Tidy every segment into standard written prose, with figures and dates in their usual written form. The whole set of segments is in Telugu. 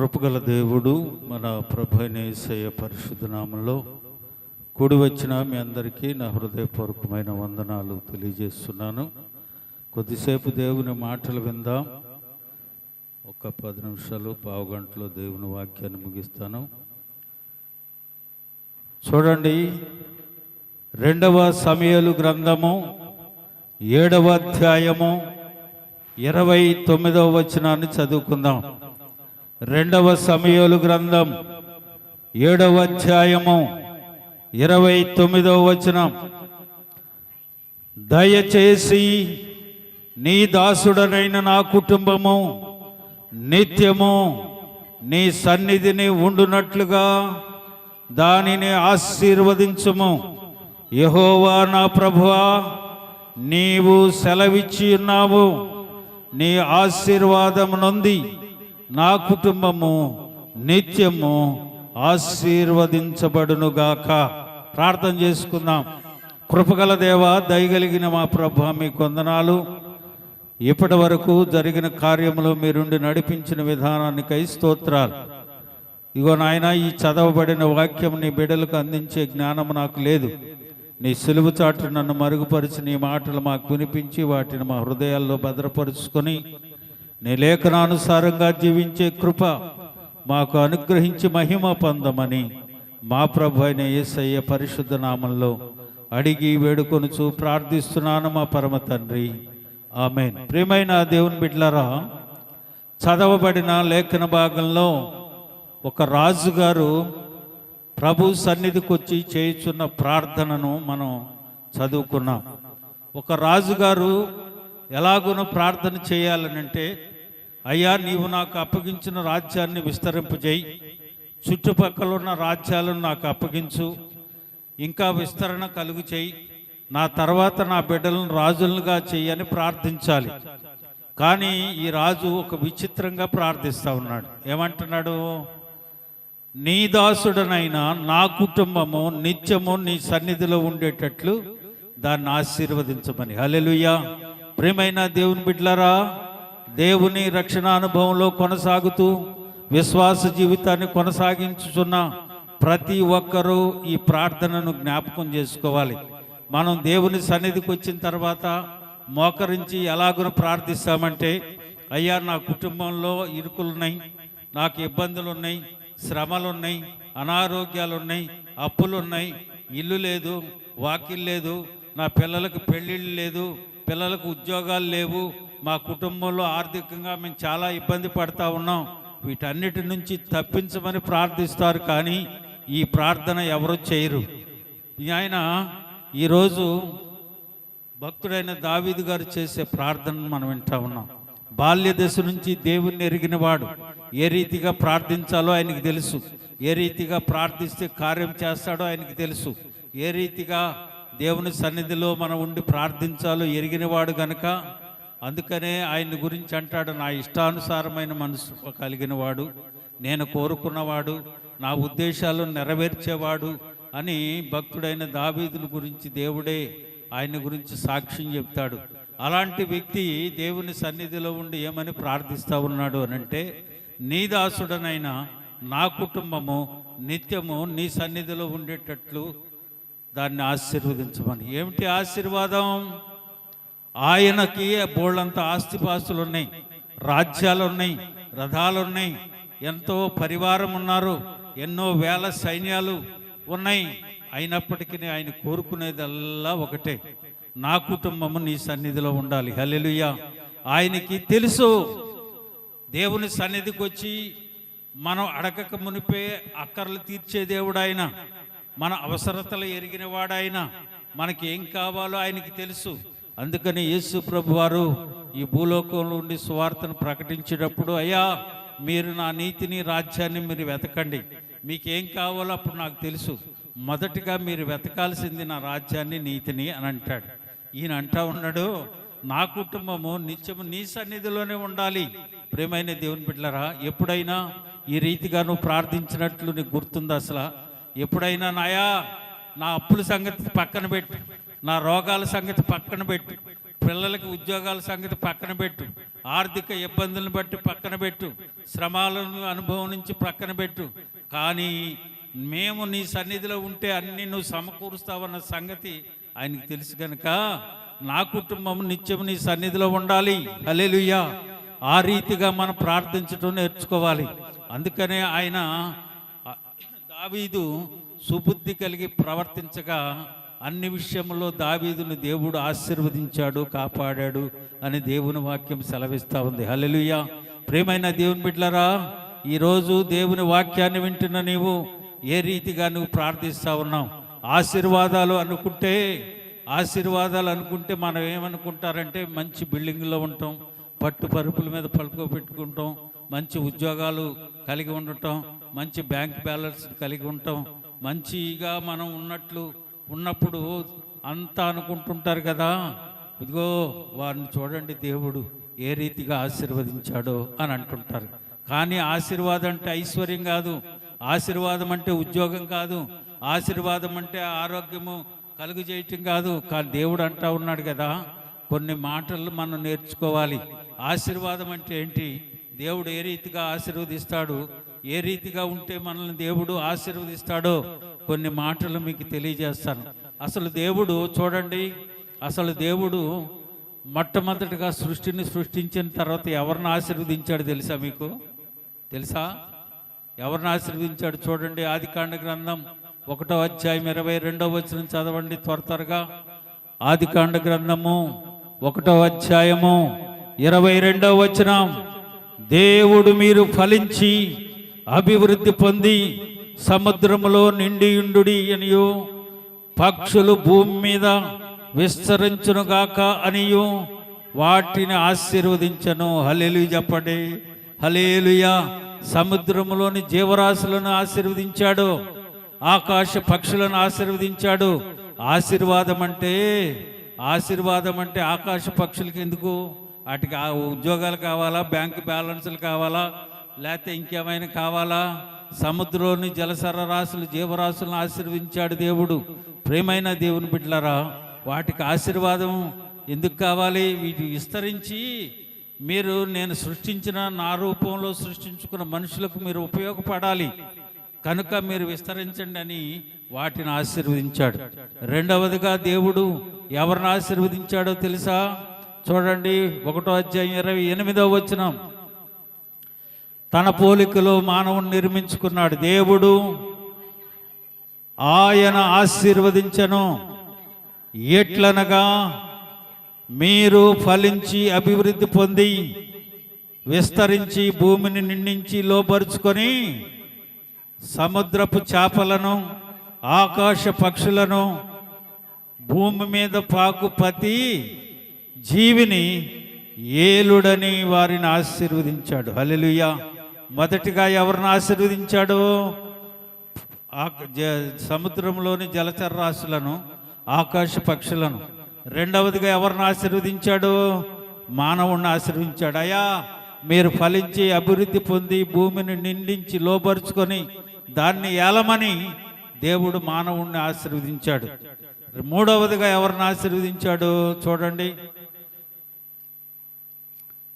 కృపగల దేవుడు మన ప్రభు అయిన యేసయ్య పరిశుద్ధ నామములో కూడి వచ్చిన మీ అందరికీ నా హృదయపూర్వకమైన వందనాలు తెలియజేస్తున్నాను. కొద్దిసేపు దేవుని మాటలు విందాం. ఒక 10 నిమిషాలు పావుగంటలో దేవుని వాక్యాన్ని ముగిస్తాను. చూడండి, 2వ సమూయేలు గ్రంథము 7వ అధ్యాయము 29వ వచనాన్ని చదువుకుందాం. 2వ సమూయేలు గ్రంథం 7వ అధ్యాయము 29వ వచనం. దయచేసి నీ దాసుడనైన నా కుటుంబము నిత్యము నీ సన్నిధిని ఉండునట్లుగా దానిని ఆశీర్వదించుము. యెహోవా నా ప్రభువా, నీవు సెలవిచ్చి ఉన్నావు. నీ ఆశీర్వాదము నొంది నా కుటుంబము నిత్యము ఆశీర్వదించబడునుగాక. ప్రార్థన చేసుకుందాం. కృపగల దేవ, దయగలిగిన మా ప్రభువా, మీ వందనాలు. ఇప్పటి వరకు జరిగిన కార్యములో మీరుండి నడిపించిన విధానానికై స్తోత్రాలు. ఇగో నాయన, ఈ చదవబడిన వాక్యం నీ బిడ్డలకు అందించే జ్ఞానము నాకు లేదు. నీ సిలువ చాటు నన్ను మరుగుపరిచి నీ మాటలు మాకు వినిపించి వాటిని మా హృదయాల్లో భద్రపరుచుకొని నీ లేఖనానుసారంగా జీవించే కృప మాకు అనుగ్రహించి మహిమ పొందమని మా ప్రభు అయిన యేసయ్య పరిశుద్ధ నామంలో అడిగి వేడుకొనుచు ప్రార్థిస్తున్నాను మా పరమ తండ్రి, ఆమేన్. ప్రియమైన దేవుని బిడ్డలారా, చదవబడిన లేఖన భాగంలో ఒక రాజుగారు ప్రభు సన్నిధికి వచ్చి చేయుచున్న ప్రార్థనను మనం చదువుకున్నాం. ఒక రాజుగారు ఎలాగునో ప్రార్థన చేయాలనంటే, అయ్యా, నీవు నాకు అప్పగించిన రాజ్యాన్ని విస్తరింపజేయి, చుట్టుపక్కల ఉన్న రాజ్యాలను నాకు అప్పగించు, ఇంకా విస్తరణ కలుగు చేయి, నా తర్వాత నా బిడ్డలను రాజులుగా చెయ్యని ప్రార్థించాలి. కానీ ఈ రాజు ఒక విచిత్రంగా ప్రార్థిస్తూ ఉన్నాడు. ఏమంటున్నాడు? నీ దాసుడనైనా నా కుటుంబము నిత్యము నీ సన్నిధిలో ఉండేటట్లు దాన్ని ఆశీర్వదించమని. హల్లెలూయా. ప్రియమైన దేవుని బిడ్డలారా, దేవుని రక్షణానుభవంలో కొనసాగుతూ విశ్వాస జీవితాన్ని కొనసాగించుచున్న ప్రతి ఒక్కరూ ఈ ప్రార్థనను జ్ఞాపకం చేసుకోవాలి. మనం దేవుని సన్నిధికి వచ్చిన తర్వాత మోకరించి ఎలాగో ప్రార్థిస్తామంటే, అయ్యా, నా కుటుంబంలో ఇరుకులున్నాయి, నాకు ఇబ్బందులు ఉన్నాయి, శ్రమలున్నాయి, అనారోగ్యాలున్నాయి, అప్పులున్నాయి, ఇల్లు లేదు, వాకిల్ లేదు, నా పిల్లలకు పెళ్ళిళ్ళు లేదు, పిల్లలకు ఉద్యోగాలు లేవు, మా కుటుంబంలో ఆర్థికంగా మేము చాలా ఇబ్బంది పడతా ఉన్నాం, వీటన్నిటి నుంచి తప్పించమని ప్రార్థిస్తారు. కానీ ఈ ప్రార్థన ఎవరు చేయరు. ఆయన ఈరోజు భక్తుడైన దావీదు గారు చేసే ప్రార్థనను మనం వింటా ఉన్నాం. బాల్య దశ నుంచి దేవుణ్ణి ఎరిగినవాడు. ఏ రీతిగా ప్రార్థించాలో ఆయనకి తెలుసు. ఏ రీతిగా ప్రార్థిస్తే కార్యం చేస్తాడో ఆయనకి తెలుసు. ఏ రీతిగా దేవుని సన్నిధిలో మనం ఉండి ప్రార్థించాలో ఎరిగినవాడు గనుక అందుకనే ఆయన గురించి అంటాడు, నా ఇష్టానుసారమైన మనసు కలిగినవాడు, నేను కోరుకున్నవాడు, నా ఉద్దేశాలను నెరవేర్చేవాడు అని భక్తుడైన దావీదుని గురించి దేవుడే ఆయన గురించి సాక్ష్యం చెప్తాడు. అలాంటి వ్యక్తి దేవుని సన్నిధిలో ఉండి ఏమని ప్రార్థిస్తూ ఉన్నాడు అనంటే, నీ దాసుడనైనా నా కుటుంబము నిత్యము నీ సన్నిధిలో ఉండేటట్లు దాన్ని ఆశీర్వదించమని. ఏమిటి ఆశీర్వాదం? ఆయనకి బోళ్ళంత ఆస్తిపాస్తులు ఉన్నాయి, రాజ్యాలు ఉన్నాయి, రథాలు ఉన్నాయి, ఎంతో పరివారం ఉన్నారు, ఎన్నో వేల సైన్యాలు ఉన్నాయి. అయినప్పటికీ ఆయన కోరుకునేదల్లా ఒకటే, నా కుటుంబము నీ సన్నిధిలో ఉండాలి. హల్లెలూయా. ఆయనకి తెలుసు, దేవుని సన్నిధికి వచ్చి మనం అడగక మునిపే అక్కర్లు తీర్చే దేవుడు ఆయన, మన అవసరతలు ఎరిగిన వాడాయన, మనకి ఏం కావాలో ఆయనకి తెలుసు. అందుకని యేసు ప్రభు వారు ఈ భూలోకంలో ఉండి సువార్తను ప్రకటించేటప్పుడు, అయ్యా, మీరు నా నీతిని రాజ్యాన్ని మీరు వెతకండి, మీకేం కావాలో అప్పుడు నాకు తెలుసు, మొదటిగా మీరు వెతకాల్సింది నా రాజ్యాన్ని నీతిని అని అంటాడు. ఈయన అంటా ఉన్నాడు, నా కుటుంబము నిత్యము నీ సన్నిధిలోనే ఉండాలి. ప్రియమైన దేవుని బిడ్డలారా, ఎప్పుడైనా ఈ రీతిగా నువ్వు ప్రార్థించినట్లు నీకు గుర్తుందా? అసలు ఎప్పుడైనా, నాయా, నా అప్పుల సంగతి పక్కన పెట్టు, నా రోగాల సంగతి పక్కన పెట్టు, పిల్లలకి ఉద్యోగాల సంగతి పక్కన పెట్టు, ఆర్థిక ఇబ్బందులను బట్టి పక్కన పెట్టు, శ్రమాలను అనుభవం నుంచి పక్కన పెట్టు. కానీ మేము నీ సన్నిధిలో ఉంటే అన్ని నువ్వు సమకూరుస్తావన్న సంగతి ఆయనకి తెలుసు కనుక నా కుటుంబం నిత్యం నీ సన్నిధిలో ఉండాలి. హల్లెలూయా. ఆ రీతిగా మనం ప్రార్థించడం నేర్చుకోవాలి. అందుకనే ఆయన దావీదు సుబుద్ధి కలిగి ప్రవర్తించగా అన్ని విషయంలో దావీదును దేవుడు ఆశీర్వదించాడు, కాపాడాడు అని దేవుని వాక్యం సెలవిస్తూ ఉంది. హల్లెలూయా. ప్రియమైన దేవుని బిడ్డలారా, ఈరోజు దేవుని వాక్యాన్ని వింటున్న నీవు ఏ రీతిగా నువ్వు ప్రార్థిస్తూ ఉన్నావు? ఆశీర్వాదాలు అనుకుంటే మనం ఏమనుకుంటారంటే మంచి బిల్డింగ్లో ఉంటాం, పట్టు పరుపుల మీద పడుకోబెట్టుకుంటాం, మంచి ఉద్యోగాలు కలిగి ఉండటం, మంచి బ్యాంక్ బ్యాలెన్స్ కలిగి ఉంటాం, మంచిగా మనం ఉన్నప్పుడు అంతా అనుకుంటుంటారు కదా. ఇదిగో వారిని చూడండి, దేవుడు ఏ రీతిగా ఆశీర్వదించాడో అని అంటుంటారు. కానీ ఆశీర్వాదం అంటే ఐశ్వర్యం కాదు, ఆశీర్వాదం అంటే ఉద్యోగం కాదు, ఆశీర్వాదం అంటే ఆరోగ్యము కలుగు చేయటం కాదు. కానీ దేవుడు అంటా ఉన్నాడు కదా, కొన్ని మాటలు మనం నేర్చుకోవాలి. ఆశీర్వాదం అంటే ఏంటి, దేవుడు ఏ రీతిగా ఆశీర్వదిస్తాడు, ఏ రీతిగా ఉంటే మనల్ని దేవుడు ఆశీర్వదిస్తాడో కొన్ని మాటలు మీకు తెలియజేస్తాను. అసలు దేవుడు చూడండి, అసలు దేవుడు మొట్టమొదటిగా సృష్టిని సృష్టించిన తర్వాత ఎవరిని ఆశీర్వదించాడు తెలుసా? మీకు తెలుసా ఎవరిని ఆశీర్వదించాడు? చూడండి, ఆదికాండ గ్రంథం 1వ అధ్యాయం 22వ వచనం చదవండి త్వరగా. ఆదికాండ గ్రంథము 1వ అధ్యాయము 22వ వచనం. దేవుడు మీరు ఫలించి అభివృద్ధి పొంది సముద్రములో నిండియుండుడి అనియు, పక్షులు భూమి మీద విస్తరించునుగాక అనియు వాటిని ఆశీర్వదించను. హల్లెలూయా చెప్పండి, హల్లెలూయా. సముద్రములోని జీవరాశులను ఆశీర్వదించాడు, ఆకాశ పక్షులను ఆశీర్వదించాడు. ఆశీర్వాదం అంటే ఆకాశ పక్షులకి ఎందుకు? వాటికి ఉద్యోగాలు కావాలా, బ్యాంక్ బ్యాలెన్సులు కావాలా, లేకపోతే ఇంకేమైనా కావాలా? సముద్రంలోని జలసర రాశులు జీవరాశులను ఆశీర్వదించాడు దేవుడు. ప్రేమైన దేవుని బిడ్డలారా, వాటికి ఆశీర్వాదం ఎందుకు కావాలి? వీటి విస్తరించి నేను సృష్టించిన నా రూపంలో సృష్టించుకున్న మనుషులకు మీరు ఉపయోగపడాలి కనుక మీరు విస్తరించండి అని వాటిని ఆశీర్వదించాడు. రెండవదిగా దేవుడు ఎవరిని ఆశీర్వదించాడో తెలుసా? చూడండి, 1వ అధ్యాయం 28వ వచనం. తన పోలికలో మానవుని నిర్మించుకున్నాడు దేవుడు, ఆయన ఆశీర్వదించను. ఎట్లనగా మీరు ఫలించి అభివృద్ధి పొంది విస్తరించి భూమిని నిండించి లోపరుచుకొని సముద్రపు చేపలను ఆకాశ పక్షులను భూమి మీద పాకు ప్రతి జీవిని ఏలుడని వారిని ఆశీర్వదించాడు. హల్లెలూయా. మొదటిగా ఎవరిని ఆశీర్వదించాడు? సముద్రంలోని జలచర రాశులను, ఆకాశ పక్షులను. రెండవదిగా ఎవరిని ఆశీర్వదించాడు? మానవుణ్ణి ఆశీర్వదించాడు. అయ్యా మీరు ఫలించి అభివృద్ధి పొంది భూమిని నిండించి లోపరుచుకొని దాన్ని ఏలమని దేవుడు మానవుణ్ణి ఆశీర్వదించాడు. మూడవదిగా ఎవరిని ఆశీర్వదించాడు? చూడండి,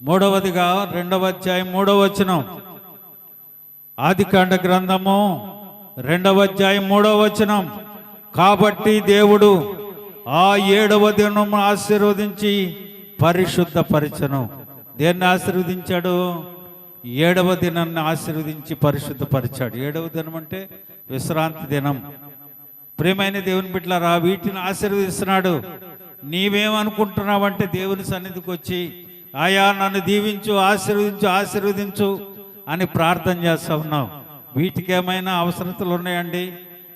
మూడవదిగా 2వ అధ్యాయం 3వ వచనం. ఆదికాండ గ్రంథము 2వ అధ్యాయం 3వ వచనం. కాబట్టి దేవుడు ఆ 7వ దినము ఆశీర్వదించి పరిశుద్ధపరచను. దేన్ని ఆశీర్వదించాడు? 7వ దినాన్ని ఆశీర్వదించి పరిశుద్ధపరిచాడు. 7వ దినం అంటే విశ్రాంతి దినం. ప్రియమైన దేవుని బిడ్డలారా, వీటిని ఆశీర్వదిస్తున్నాడు. నీవేమనుకుంటున్నావంటే దేవుని సన్నిధికి వచ్చి ఆయా నన్ను దీవించు, ఆశీర్వదించు అని ప్రార్థన చేస్తా ఉన్నావు. వీటికి ఏమైనా అవసరతలు ఉన్నాయండి?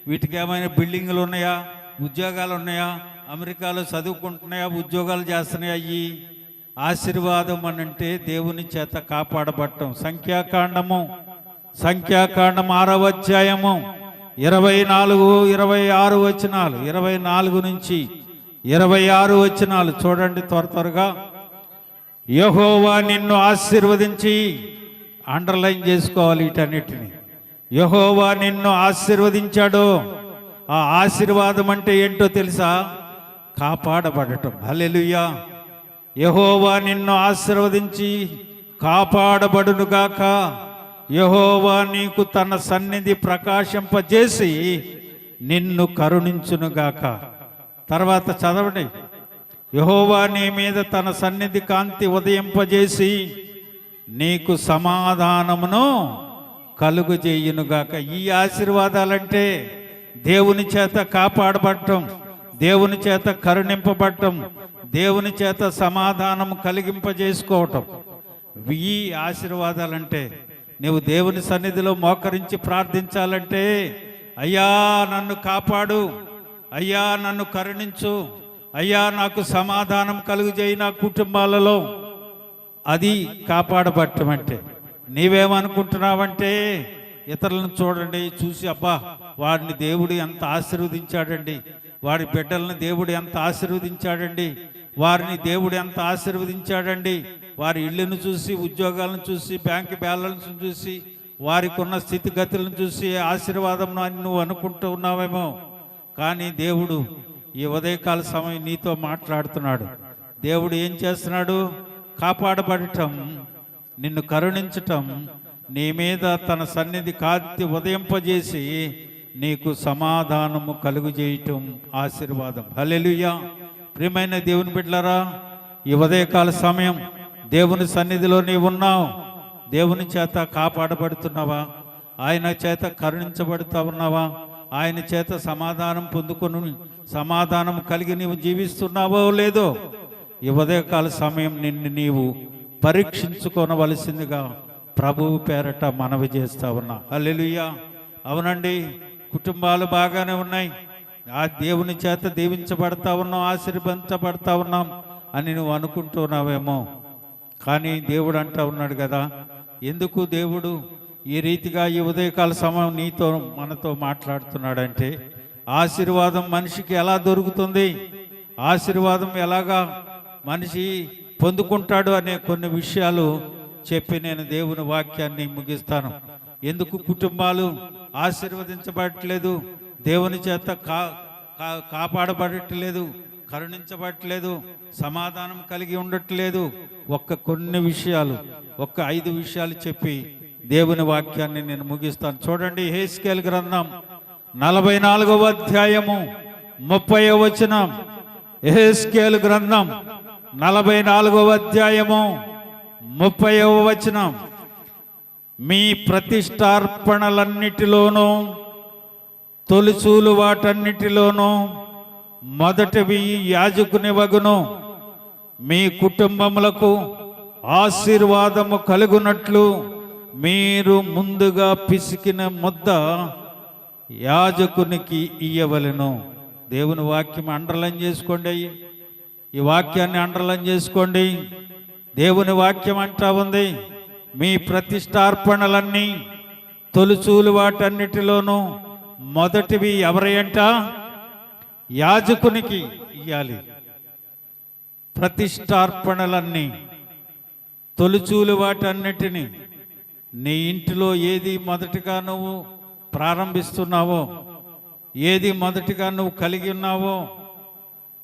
వీటికి ఏమైనా బిల్డింగులు ఉన్నాయా? ఉద్యోగాలు ఉన్నాయా? అమెరికాలో చదువుకుంటున్నాయా? ఉద్యోగాలు చేస్తున్నాయా? అయ్యి ఆశీర్వాదం అని అంటే దేవుని చేత కాపాడబడటం. సంఖ్యాకాండము 6వ అధ్యాయము 24, 26 వచనాలు, 24 నుంచి 26 వచనాలు చూడండి త్వరగా. యెహోవా నిన్ను ఆశీర్వదించి, అండర్లైన్ చేసుకోవాలి వీటన్నిటిని. యెహోవా నిన్ను ఆశీర్వదించాడు. ఆ ఆశీర్వాదం అంటే ఏంటో తెలుసా? కాపాడబడటం. హల్లెలూయా. యెహోవా నిన్ను ఆశీర్వదించి కాపాడబడునుగాక. యెహోవా నీకు తన సన్నిధి ప్రకాశింపజేసి నిన్ను కరుణించునుగాక. తర్వాత చదవండి. యెహోవా నీ మీద తన సన్నిధి కాంతి ఉదయింపజేసి నీకు సమాధానమును కలుగజేయునుగాక. ఈ ఆశీర్వాదాలంటే దేవుని చేత కాపాడబడటం, దేవుని చేత కరుణింపబడటం, దేవుని చేత సమాధానం కలిగింపజేసుకోవటం. ఈ ఆశీర్వాదాలంటే నువ్వు దేవుని సన్నిధిలో మోకరించి ప్రార్థించాలంటే, అయ్యా నన్ను కాపాడు, అయ్యా నన్ను కరుణించు, అయ్యా నాకు సమాధానం కలుగజేయి నా కుటుంబాలలో. అది కాపాడబడటం అంటే. నీవేమనుకుంటున్నావంటే ఇతరులను చూడండి, చూసి అబ్బా వాడిని దేవుడు ఎంత ఆశీర్వదించాడండి, వాడి బిడ్డలను దేవుడు ఎంత ఆశీర్వదించాడండి, వారిని దేవుడు ఎంత ఆశీర్వదించాడండి, వారి ఇళ్ళను చూసి, ఉద్యోగాలను చూసి, బ్యాంక్ బ్యాలెన్స్ చూసి, వారికి ఉన్న స్థితిగతులను చూసి ఆశీర్వాదం అని నువ్వు అనుకుంటూ ఉన్నావేమో. కానీ దేవుడు ఈ ఉదయకాల సమయం నీతో మాట్లాడుతున్నాడు. దేవుడు ఏం చేస్తున్నాడు? కాపాడబడటం, నిన్ను కరుణించటం, నీ మీద తన సన్నిధి కాంతి ఉదయింపజేసి నీకు సమాధానము కలుగజేయటం ఆశీర్వాదం. హల్లెలూయా. ప్రియమైన దేవుని బిడ్డలారా, ఈ ఉదయకాల సమయం దేవుని సన్నిధిలో నీవు ఉన్నావు. దేవుని చేత కాపాడబడుతున్నావా? ఆయన చేత కరుణించబడుతూ ఉన్నావా? ఆయన చేత సమాధానం పొందుకొని సమాధానం కలిగి నీవు జీవిస్తున్నావో లేదో? ఈ ఉదయకాల సమయం నిన్ను నీవు పరీక్షించుకోనవలసిందిగా ప్రభువు పేరట మనవి చేస్తా ఉన్నా. హల్లెలూయా. అవునండి, కుటుంబాలు బాగానే ఉన్నాయి, ఆ దేవుని చేత దీవించబడతా ఉన్నాం, ఆశీర్వదించబడతా ఉన్నాం అని నువ్వు అనుకుంటున్నావేమో. కానీ దేవుడు అంటా ఉన్నాడు కదా, ఎందుకు దేవుడు ఈ రీతిగా ఈ ఉదయకాల సమయం నీతో మనతో మాట్లాడుతున్నాడంటే, ఆశీర్వాదం మనిషికి ఎలా దొరుకుతుంది, ఆశీర్వాదం ఎలాగా మనిషి పొందుకుంటాడు అనే కొన్ని విషయాలు చెప్పి నేను దేవుని వాక్యాన్ని ముగిస్తాను. ఎందుకు కుటుంబాలు ఆశీర్వదించబడట్లేదు, దేవుని చేత కాపాడబడట్లేదు, కరుణించబడట్లేదు, సమాధానం కలిగి ఉండట్లేదు? కొన్ని విషయాలు, 5 విషయాలు చెప్పి దేవుని వాక్యాన్ని నేను ముగిస్తాను. చూడండి, యెహెజ్కేలు గ్రంథం 44వ అధ్యాయము 30వ వచనం. యెహెజ్కేలు గ్రంథం 44వ అధ్యాయము 30వ వచనం. మీ ప్రతిష్టార్పణలన్నిటిలోనూ తొలిచూలు వాటన్నిటిలోనూ మొదటివి యాజకుని వగును. మీ కుటుంబములకు ఆశీర్వాదము కలుగునట్లు మీరు ముందుగా పిసికిన ముద్ద యాజకునికి ఇయ్యవలెను. దేవుని వాక్యం అండర్లైన్ చేసుకోండి, ఈ వాక్యాన్ని అండర్లైన్ చేసుకోండి. దేవుని వాక్యం అంటా ఉంది, మీ ప్రతిష్టార్పణలన్నీ తొలిచూలు వాటన్నిటిలోనూ మొదటివి ఎవరి అంట? యాజకునికి ఇయ్యాలి. ప్రతిష్టార్పణలన్నీ, తొలిచూలు వాటన్నిటిని నీ ఇంటిలో ఏది మొదటిగా నువ్వు ప్రారంభిస్తున్నావో, ఏది మొదటిగా నువ్వు కలిగి ఉన్నావో,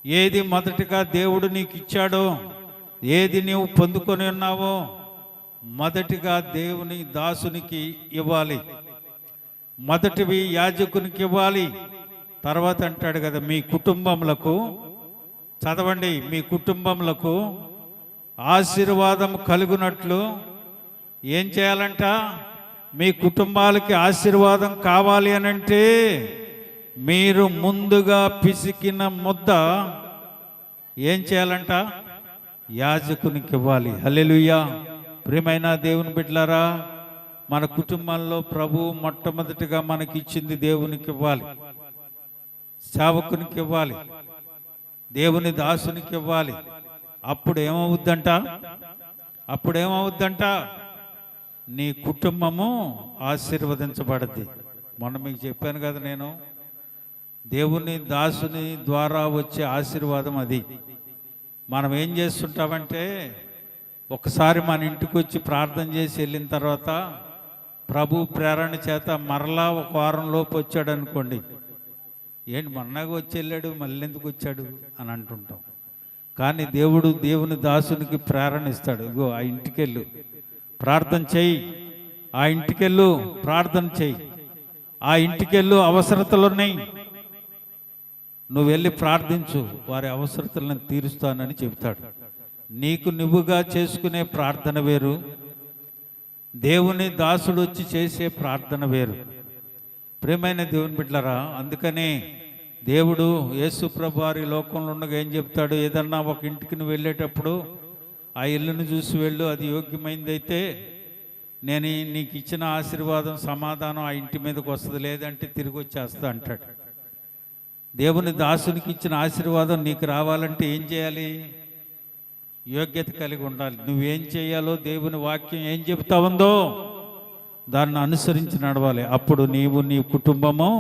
ఏది మొదటిగా దేవుడు నీకు ఇచ్చాడో, ఏది నీవు పొందుకొని ఉన్నావో మొదటిగా దేవుని దాసునికి ఇవ్వాలి, మొదటివి యాజకునికి ఇవ్వాలి. తర్వాత అంటాడు కదా, మీ కుటుంబములకు, చదవండి, మీ కుటుంబములకు ఆశీర్వాదం కలుగునట్లు ఏం చేయాలంట? మీ కుటుంబాలకి ఆశీర్వాదం కావాలి అనంటే మీరు ముందుగా పిసికిన ముద్ద ఏం చేయాలంట? యాజకునికి ఇవ్వాలి. హల్లెలూయా. ప్రియమైన దేవుని బిడ్డలారా, మన కుటుంబంలో ప్రభువు మొట్టమొదటిగా మనకి ఇచ్చింది దేవునికి ఇవ్వాలి, సేవకునికి ఇవ్వాలి, దేవుని దాసునికి ఇవ్వాలి. అప్పుడు ఏమవుద్దంట? నీ కుటుంబము ఆశీర్వదించబడద్ది. మొన్న మీకు చెప్పాను కదా, నేను దేవుని దాసుని ద్వారా వచ్చే ఆశీర్వాదం అది. మనం ఏం చేస్తుంటామంటే, ఒకసారి మన ఇంటికి వచ్చి ప్రార్థన చేసి వెళ్ళిన తర్వాత ప్రభు ప్రేరణ చేత మరలా 1 వారం లోపు వచ్చాడు అనుకోండి, ఏంటి మొన్నగా వచ్చి వెళ్ళాడు, మళ్ళీ ఎందుకు వచ్చాడు అని అంటుంటాం. కానీ దేవుని దాసునికి ప్రేరణ ఇస్తాడు. ఇగో ఆ ఇంటికెళ్ళు ప్రార్థన చెయ్యి, ఆ ఇంటికెళ్ళు ప్రార్థన చెయ్యి, ఆ ఇంటికెళ్ళు అవసరతలు ఉన్నాయి, నువ్వు వెళ్ళి ప్రార్థించు, వారి అవసరతలను తీరుస్తానని చెబుతాడు. నీకు నువ్వుగా చేసుకునే ప్రార్థన వేరు, దేవుని దాసుడు వచ్చి చేసే ప్రార్థన వేరు. ప్రియమైన దేవుని బిడ్డలారా, అందుకనే దేవుడు యేసు ప్రభు వారి లోకంలో ఉండగా ఏం చెప్తాడు? ఏదన్నా ఒక ఇంటికి నువ్వు వెళ్ళేటప్పుడు ఆ ఇల్లును చూసి వెళ్ళు, అది యోగ్యమైందైతే నేను నీకు ఇచ్చిన ఆశీర్వాదం సమాధానం ఆ ఇంటి మీదకి వస్తుంది, లేదంటే తిరిగి వచ్చేస్తా అంటాడు. దేవుని దాసునికి ఇచ్చిన ఆశీర్వాదం నీకు రావాలంటే ఏం చేయాలి? యోగ్యత కలిగి ఉండాలి. నువ్వేం చేయాలో దేవుని వాక్యం ఏం చెబుతా ఉందో దాన్ని అనుసరించి నడవాలి. అప్పుడు నీవు నీ కుటుంబము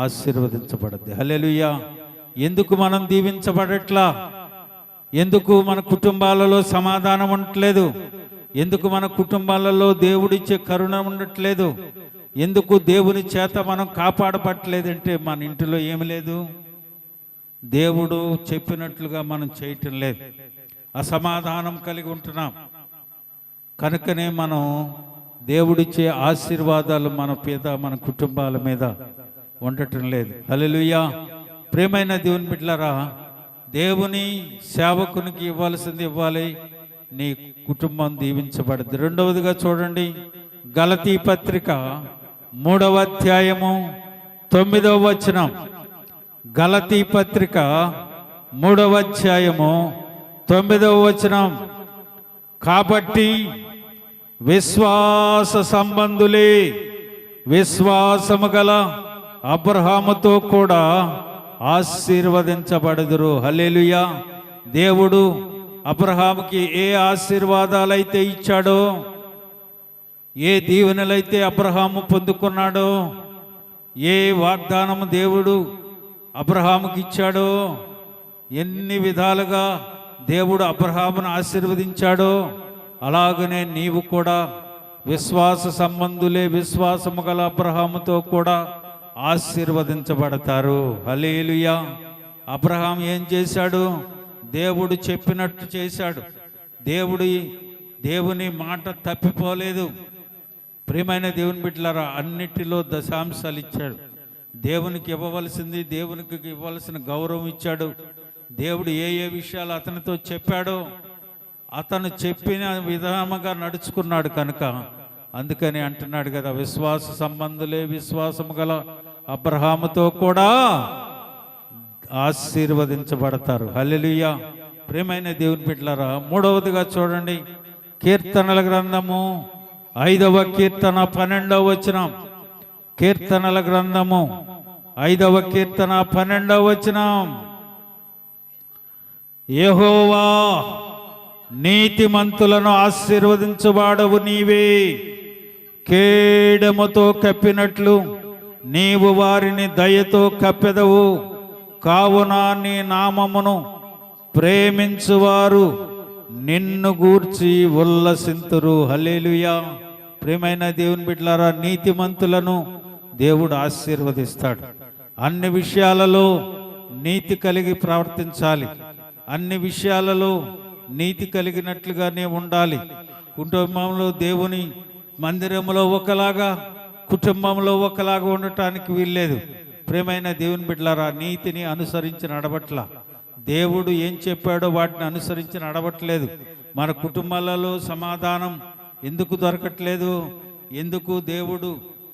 ఆశీర్వదించబడద్ది. హల్లెలూయా. ఎందుకు మనం దీవించబడట్లా? ఎందుకు మన కుటుంబాలలో సమాధానం ఉండట్లేదు? ఎందుకు మన కుటుంబాలలో దేవుడిచ్చే కరుణ ఉండట్లేదు? ఎందుకు దేవుని చేత మనం కాపాడబట్టలేదంటే మన ఇంటిలో ఏమి లేదు, దేవుడు చెప్పినట్లుగా మనం చేయటం లేదు, అసమాధానం కలిగి ఉంటున్నాం. కనుకనే మనం దేవుడిచ్చే ఆశీర్వాదాలు మన కుటుంబాల మీద ఉండటం లేదు. హల్లెలూయా. ప్రియమైన దేవుని బిడ్డలారా, దేవుని సేవకునికి ఇవ్వాల్సింది ఇవ్వాలి, నీ కుటుంబం దీవించబడద్దు. రెండవదిగా చూడండి, గలతీ పత్రిక 3వ అధ్యాయము 9వ వచనం. గలతీ పత్రిక 3వ అధ్యాయము 9వ వచనం. కాబట్టి విశ్వాస సంబంధులే విశ్వాసము గల అబ్రహాముతో కూడా ఆశీర్వదించబడుదురు. హల్లెలూయా. దేవుడు అబ్రహాముకి ఏ ఆశీర్వాదాలైతే ఇచ్చాడో, ఏ దీవెనలైతే అబ్రహాము పొందుకున్నాడో, ఏ వాగ్దానము దేవుడు అబ్రహాముకి ఇచ్చాడో, ఎన్ని విధాలుగా దేవుడు అబ్రహామును ఆశీర్వదించాడో, అలాగనే నీవు కూడా విశ్వాస సంబంధులే విశ్వాసము గల అబ్రహాముతో కూడా ఆశీర్వదించబడతారు. హల్లెలూయా. అబ్రహాం ఏం చేశాడు? దేవుడు చెప్పినట్టు చేశాడు. దేవుని మాట తప్పిపోలేదు. ప్రియమైన దేవుని బిడ్డలారా, అన్నిటిలో దశాంశాలు ఇచ్చాడు. దేవునికి ఇవ్వవలసింది, దేవునికి ఇవ్వాల్సిన గౌరవం ఇచ్చాడు. దేవుడు ఏ ఏ విషయాలు అతనితో చెప్పాడో అతను చెప్పిన విధానంగా నడుచుకున్నాడు. కనుక అందుకని అంటున్నాడు కదా, విశ్వాస సంబంధులే విశ్వాసము గల అబ్రహాముతో కూడా ఆశీర్వదించబడతారు. హల్లెలూయా. ప్రియమైన దేవుని బిడ్డలారా, మూడవదిగా చూడండి, కీర్తనల గ్రంథము 5వ కీర్తన 12వ వచనం. కీర్తనల గ్రంథము 5వ కీర్తన 12వ వచనం. యెహోవా నీతిమంతులను ఆశీర్వదించువాడవు నీవే, కేడముతో కప్పినట్లు నీవు వారిని దయతో కప్పెదవు. కావున నీ నామమును ప్రేమించువారు నిన్ను గూర్చి ఉల్లసింతురు. హల్లెలూయా. ప్రియమైన దేవుని బిడ్డలారా, నీతిమంతులను దేవుడు ఆశీర్వదిస్తాడు. అన్ని విషయాలలో నీతి కలిగి ప్రవర్తించాలి. అన్ని విషయాలలో నీతి కలిగినట్లుగానే ఉండాలి. కుటుంబంలో దేవుని మందిరంలో ఒకలాగా, కుటుంబంలో ఒకలాగా ఉండటానికి వీల్లేదు. ప్రియమైన దేవుని బిడ్డలారా, నీతిని అనుసరించి నడవట్ల. దేవుడు ఏం చెప్పాడో వాటిని అనుసరించి నడవట్లేదు. మన కుటుంబాలలో సమాధానం ఎందుకు దొరకట్లేదు? ఎందుకు దేవుడు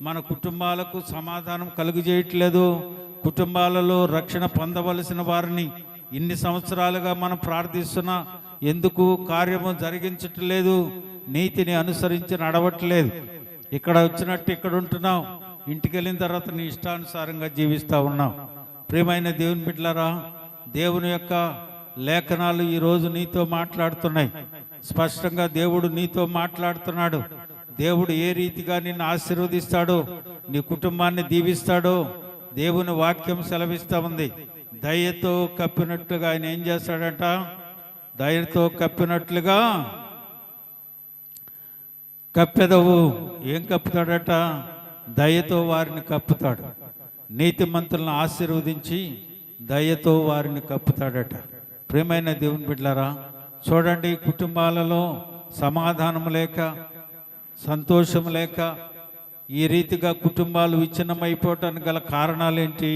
మన కుటుంబాలకు సమాధానం కలుగజేయట్లేదు? కుటుంబాలలో రక్షణ పొందవలసిన వారిని ఇన్ని సంవత్సరాలుగా మనం ప్రార్థిస్తున్నా ఎందుకు కార్యము జరిగించట్లేదు? నీతిని అనుసరించి నడవట్లేదు. ఇక్కడ వచ్చినట్టు ఇక్కడ ఉంటున్నావు, ఇంటికి వెళ్ళిన తర్వాత నీ ఇష్టానుసారంగా జీవిస్తూ ఉన్నావు. ప్రియమైన దేవుని బిడ్డలారా, దేవుని యొక్క లేఖనాలు ఈరోజు నీతో మాట్లాడుతున్నాయి. స్పష్టంగా దేవుడు నీతో మాట్లాడుతున్నాడు. దేవుడు ఏ రీతిగా నిన్ను ఆశీర్వదిస్తాడో, నీ కుటుంబాన్ని దీవిస్తాడో దేవుని వాక్యం సెలవిస్తూ ఉంది. దయతో కప్పినట్లుగా ఆయన ఏం చేస్తాడట? దయతో కప్పినట్లుగా కప్పెదవు. ఏం కప్పుతాడట? దయతో వారిని కప్పుతాడు. నీతిమంతులను ఆశీర్వదించి దయతో వారిని కప్పుతాడట. ప్రియమైన దేవుని బిడ్డలారా, చూడండి, కుటుంబాలలో సమాధానం లేక, సంతోషం లేక, ఈ రీతిగా కుటుంబాలు విచ్ఛిన్నమైపోవటానికి గల కారణాలేంటి?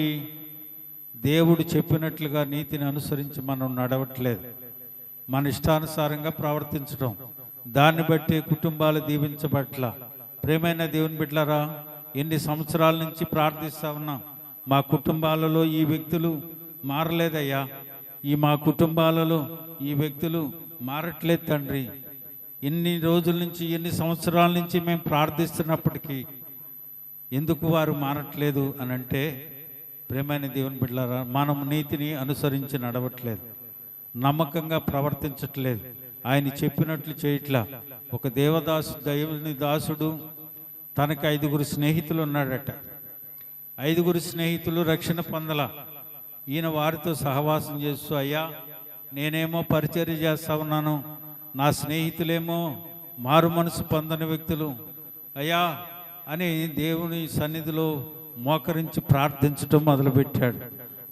దేవుడు చెప్పినట్లుగా నీతిని అనుసరించి మనం నడవట్లేదు, మన ఇష్టానుసారంగా ప్రవర్తించడం, దాన్ని బట్టి కుటుంబాలు దీవించబట్ల. ప్రియమైన దేవుని బిడ్డలారా, ఎన్ని సంవత్సరాల నుంచి ప్రార్థిస్తా ఉన్నాం, మా కుటుంబాలలో ఈ వ్యక్తులు మారలేదయ్యా, మా కుటుంబాలలో ఈ వ్యక్తులు మారట్లేదు తండ్రి. ఎన్ని రోజుల నుంచి, ఎన్ని సంవత్సరాల నుంచి మేము ప్రార్థిస్తున్నప్పటికీ ఎందుకు వారు మారట్లేదు అని అంటే, ప్రియమైన దేవుని బిడ్డలారా, మనం నీతిని అనుసరించి నడవట్లేదు, నమ్మకంగా ప్రవర్తించట్లేదు, ఆయన చెప్పినట్లు చేయట్లా. ఒక దేవుని దాసుడు తనకి 5 స్నేహితులు ఉన్నాడట. 5 స్నేహితులు రక్షణ పొందల. ఈయన వారితో సహవాసం చేస్తూ, అయ్యా నేనేమో పరిచర్య చేస్తా ఉన్నాను, నా స్నేహితులేమో మారు మనసు పొందని వ్యక్తులు అయ్యా అని దేవుని సన్నిధిలో మోకరించి ప్రార్థించటం మొదలుపెట్టాడు.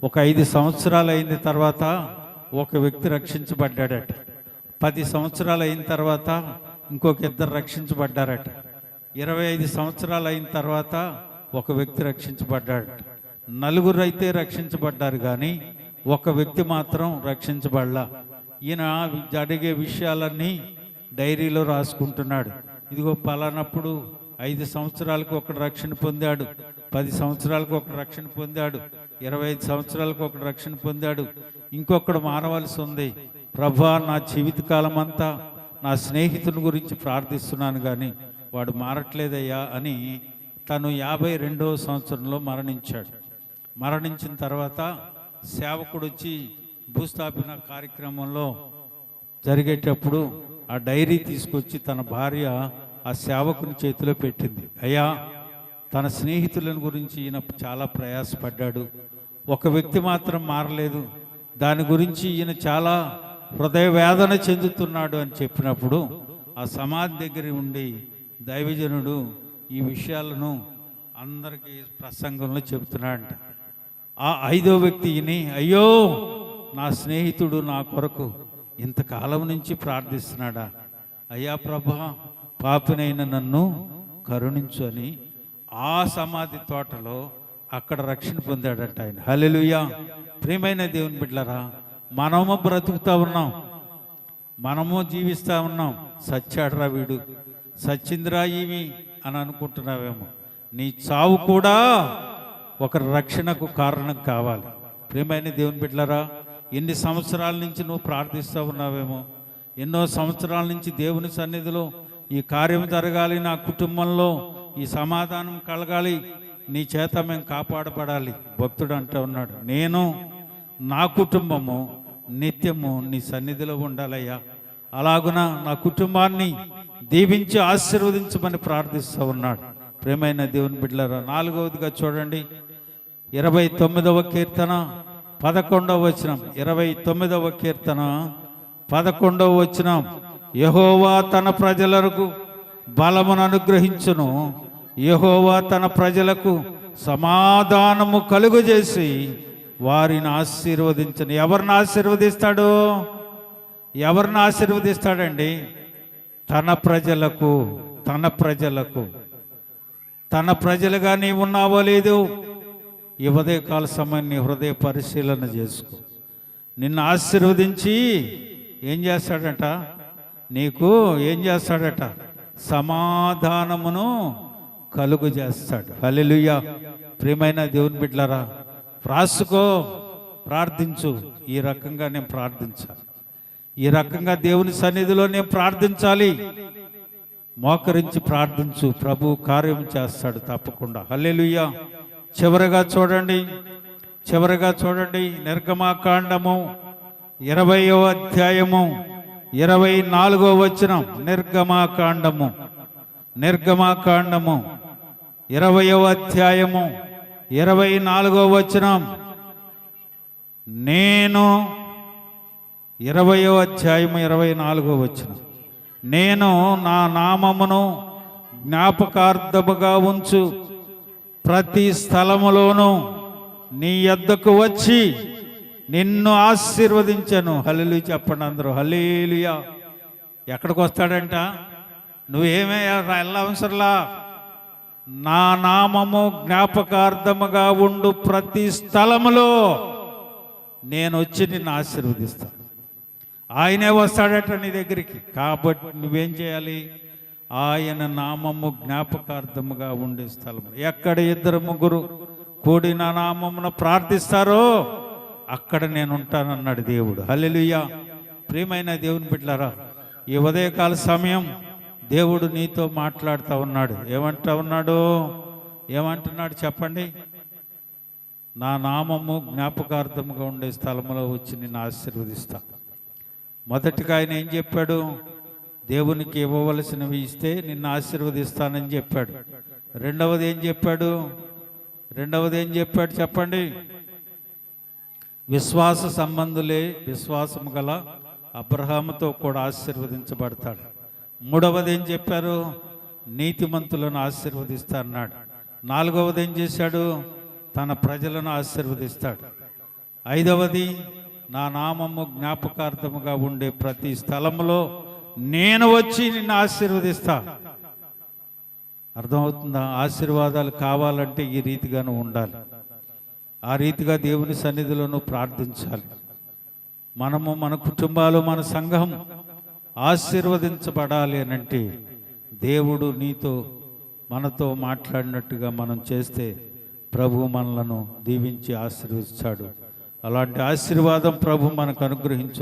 ఒక 5 సంవత్సరాలు అయిన తర్వాత ఒక వ్యక్తి రక్షించబడ్డాడట. 10 సంవత్సరాలు అయిన తర్వాత ఇంకొక 2 రక్షించబడ్డారట. 25 సంవత్సరాలు అయిన తర్వాత ఒక వ్యక్తి రక్షించబడ్డాడట. 4 అయితే రక్షించబడ్డారు, కానీ ఒక వ్యక్తి మాత్రం రక్షించబడలా. ఈయన జరిగే విషయాలన్నీ డైరీలో రాసుకుంటున్నాడు. ఇదిగో పలానప్పుడు 5 సంవత్సరాలకు ఒకడు రక్షణ పొందాడు, 10 సంవత్సరాలకు ఒకడు రక్షణ పొందాడు, 25 సంవత్సరాలకు ఒకడు రక్షణ పొందాడు, ఇంకొకడు మారవలసి ఉంది. ప్రభా, నా జీవితకాలం అంతా నా స్నేహితుని గురించి ప్రార్థిస్తున్నాను, కానీ వాడు మారట్లేదయ్యా అని తను 52వ సంవత్సరంలో మరణించాడు. మరణించిన తర్వాత సేవకుడు వచ్చి భూస్థాపన కార్యక్రమంలో జరిగేటప్పుడు ఆ డైరీ తీసుకొచ్చి తన భార్య ఆ సేవకుని చేతిలో పెట్టింది. అయ్యా, తన స్నేహితులను గురించి ఈయన చాలా ప్రయాసపడ్డాడు, ఒక వ్యక్తి మాత్రం మారలేదు, దాని గురించి ఈయన చాలా హృదయ వేదన చెందుతున్నాడు అని చెప్పినప్పుడు ఆ సమాధి దగ్గర ఉండి దైవజనుడు ఈ విషయాలను అందరికీ ప్రసంగంలో చెబుతున్నాడంట. ఆ 5వ వ్యక్తి విని, అయ్యో నా స్నేహితుడు నా కొరకు ఇంతకాలం నుంచి ప్రార్థిస్తున్నాడా, అయ్యా ప్రభా, పాపినైన నన్ను కరుణించు అని ఆ సమాధి తోటలో అక్కడ రక్షణ పొందాడట ఆయన. హల్లెలూయా. ప్రియమైన దేవుని బిడ్డలారా, మనము బ్రతుకుతా ఉన్నాం, మనము జీవిస్తూ ఉన్నాం. సచ్చాడ్రా వీడు, సచ్చింద్రా ఇవి అని అనుకుంటున్నావేమో. నీ చావు కూడా ఒక రక్షణకు కారణం కావాలి. ప్రియమైన దేవుని బిడ్డలారా, ఎన్ని సంవత్సరాల నుంచి నువ్వు ప్రార్థిస్తూ ఉన్నావేమో, ఎన్నో సంవత్సరాల నుంచి దేవుని సన్నిధిలో ఈ కార్యం జరగాలి, నా కుటుంబంలో ఈ సమాధానం కలగాలి, నీ చేత మేము కాపాడబడాలి. భక్తుడు అంటూ ఉన్నాడు, నేను నా కుటుంబము నిత్యము నీ సన్నిధిలో ఉండాలయ్యా, అలాగున నా కుటుంబాన్ని దీవించి ఆశీర్వదించమని ప్రార్థిస్తూ ఉన్నాడు. ప్రియమైన దేవుని బిడ్డలారా, 4వదిగా చూడండి, 29వ కీర్తన 11వ వచనం. 29వ కీర్తన 11వ వచనం. యెహోవా తన ప్రజలకు బలమును అనుగ్రహించును, యెహోవా తన ప్రజలకు సమాధానము కలుగజేసి వారిని ఆశీర్వదించను. ఎవరిని ఆశీర్వదిస్తాడు? ఎవరిని ఆశీర్వదిస్తాడండి? తన ప్రజలకు. తన ప్రజలకు. తన ప్రజలుగా నీవు ఉన్నావో లేదు, ఈ ఉదయకాల సమయం నీ హృదయ పరిశీలన చేసుకో. నిన్ను ఆశీర్వదించి ఏం చేస్తాడట? నీకు ఏం చేస్తాడట? సమాధానమును కలుగు చేస్తాడు. హల్లెలూయా. ప్రియమైన దేవుని బిడ్డలారా, రాసుకో, ప్రార్థించు. ఈ రకంగా నేను ప్రార్థించాలి, ఈ రకంగా దేవుని సన్నిధిలో నేను ప్రార్థించాలి. మోకరించి ప్రార్థించు, ప్రభు కార్యం చేస్తాడు తప్పకుండా. హల్లెలూయా. చివరగా చూడండి, నిర్గమాకాండము 20వ అధ్యాయము 24వ వచనం. నిర్గమాకాండము 20వ అధ్యాయము 24వ వచనం. నేను 20వ అధ్యాయము 24వ వచనం. నేను నా నామమును జ్ఞాపకార్థముగా ఉంచు ప్రతి స్థలములోనూ నీ యొద్దకు వచ్చి నిన్ను ఆశీర్వదించను. హల్లెలూయా చెప్పండి అందరూ, హల్లెలూయా. ఎక్కడికి వస్తాడంట? నువ్వేమే వెళ్ళవసరలా, నా నామము జ్ఞాపకార్థముగా ఉండు ప్రతి స్థలములో నేను వచ్చి నిన్ను ఆశీర్వదిస్తాను. ఆయనే వస్తాడట నీ దగ్గరికి. కాబట్టి నువ్వేం చేయాలి? ఆయన నామము జ్ఞాపకార్థముగా ఉండే స్థలం, ఎక్కడ ఇద్దరు ముగ్గురు కూడి నా నామమున ప్రార్థిస్తారో అక్కడ నేను ఉంటానన్నాడు దేవుడు. హల్లెలూయా. ప్రియమైన దేవుని బిడ్డలారా, ఈ ఉదయకాల సమయం దేవుడు నీతో మాట్లాడుతూ ఉన్నాడు. ఏమంటా ఉన్నాడు? ఏమంటున్నాడు చెప్పండి? నా నామము జ్ఞాపకార్థముగా ఉండే స్థలంలో వచ్చి నిన్ను ఆశీర్వదిస్తా. మొదటిగా ఆయన ఏం చెప్పాడు? దేవునికి ఇవ్వవలసినవి ఇస్తే నిన్ను ఆశీర్వదిస్తానని చెప్పాడు. రెండవది ఏం చెప్పాడు? చెప్పండి? విశ్వాస సంబంధులే విశ్వాసము గల అబ్రహాముతో కూడా ఆశీర్వదించబడతాడు. మూడవది ఏం చెప్పారు? నీతిమంతులను ఆశీర్వదిస్తా అన్నాడు. నాలుగవది ఏం చేశాడు? తన ప్రజలను ఆశీర్వదిస్తాడు. ఐదవది, నా నామము జ్ఞాపకార్థముగా ఉండే ప్రతి స్థలంలో నేను వచ్చి నిన్ను ఆశీర్వదిస్తా. అర్థమవుతుందా? ఆశీర్వాదాలు కావాలంటే ఈ రీతిగాను ఉండాలి. ఆ రీతిగా దేవుని సన్నిధిలోనూ ప్రార్థించాలి. మనము, మన కుటుంబాలు, మన సంఘం ఆశీర్వదించబడాలి అనంటే దేవుడు నీతో మనతో మాట్లాడినట్టుగా మనం చేస్తే ప్రభు మనలను దీవించి ఆశీర్వదిస్తాడు. అలాంటి ఆశీర్వాదం ప్రభు మనకు అనుగ్రహించు.